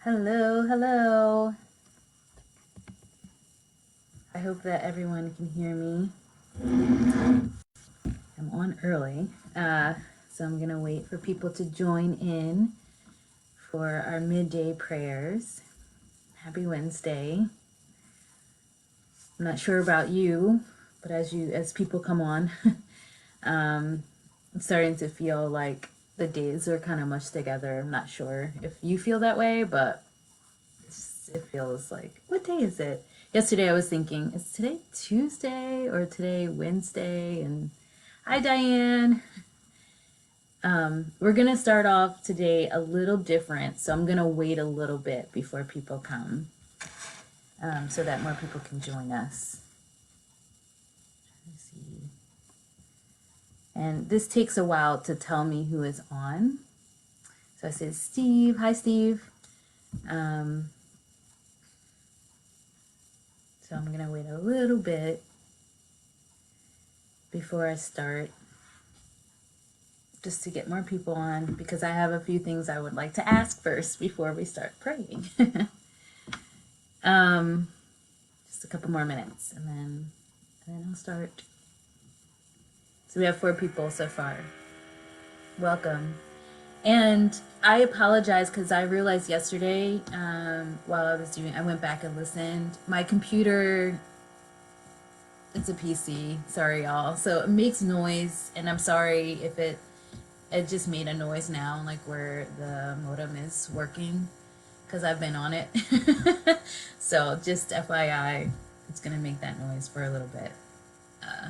Hello, hello. I hope that everyone can hear me. I'm on early, so I'm going to wait for people to join in for our midday prayers. Happy Wednesday. I'm not sure about you, but as people come on, I'm starting to feel like the days are kind of mushed together. I'm not sure if you feel that way, but it feels like, what day is it? Yesterday I was thinking, is today Tuesday or today Wednesday? And hi, Diane. We're gonna start off today a little different, so I'm gonna wait a little bit before people come, so that more people can join us. Let's see. And this takes a while to tell me who is on. So I said, Steve. Hi, Steve. So I'm gonna wait a little bit before I start, just to get more people on, because I have a few things I would like to ask first before we start praying. Just a couple more minutes, and then I'll start. So we have 4 people so far. Welcome. And I apologize because I realized yesterday, while I went back and listened. My computer, it's a PC. Sorry, y'all. So it makes noise, and I'm sorry if it just made a noise now, like where the modem is working, because I've been on it. So just FYI, it's gonna make that noise for a little bit.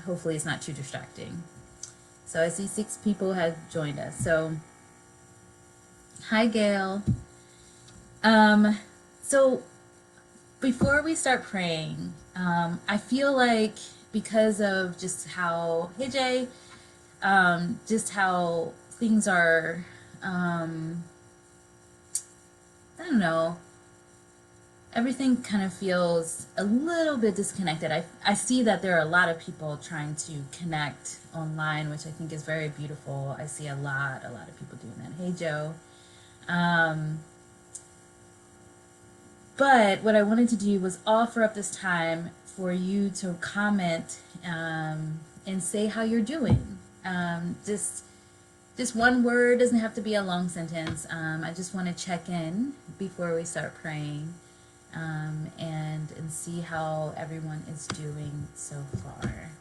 Hopefully it's not too distracting. So I see 6 people have joined us. So hi, Gail. So before we start praying, I feel like because of just how, hey Jay, just how things are, I don't know, everything kind of feels a little bit disconnected. I see that there are a lot of people trying to connect online, which I think is very beautiful. I see a lot of people doing that. Hey, Joe. But what I wanted to do was offer up this time for you to comment and say how you're doing. Just one word, doesn't have to be a long sentence. I just want to check in before we start praying, and see how everyone is doing so far.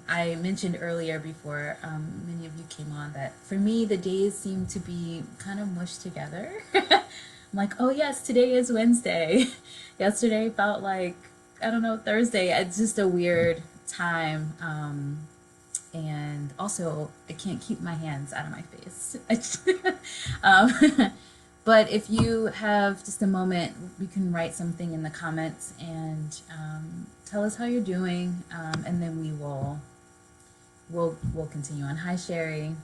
I mentioned earlier before many of you came on that for me the days seem to be kind of mushed together. I'm like, oh yes, today is Wednesday. Yesterday felt like, I don't know, Thursday. It's just a weird time. And also, I can't keep my hands out of my face. But if you have just a moment, you can write something in the comments and tell us how you're doing, and then we'll continue on. Hi, Sherry.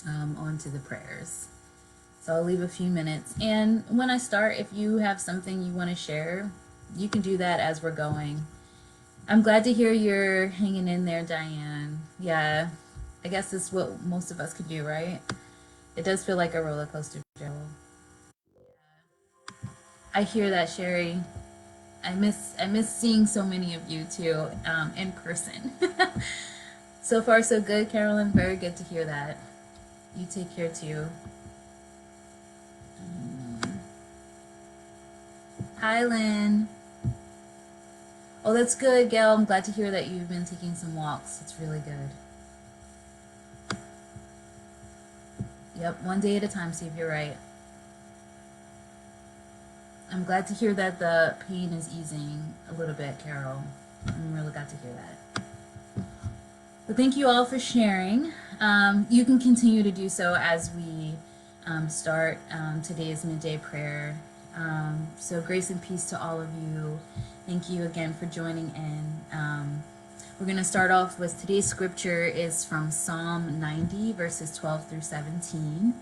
On to the prayers. So I'll leave a few minutes. And when I start, if you have something you want to share, you can do that as we're going. I'm glad to hear you're hanging in there, Diane. Yeah, I guess it's what most of us could do, right? It does feel like a roller coaster, Joe. I hear that, Sherry. I miss seeing so many of you too, in person. So far, so good, Carolyn. Very good to hear that. You take care too. Hi, Lynn. Oh, that's good, Gail. I'm glad to hear that you've been taking some walks. It's really good. Yep, one day at a time, Steve. You're right. I'm glad to hear that the pain is easing a little bit, Carol. I'm really glad to hear that. But thank you all for sharing. You can continue to do so as we start today's midday prayer. So grace and peace to all of you. Thank you again for joining in. We're going to start off with today's scripture is from Psalm 90, verses 12 through 17.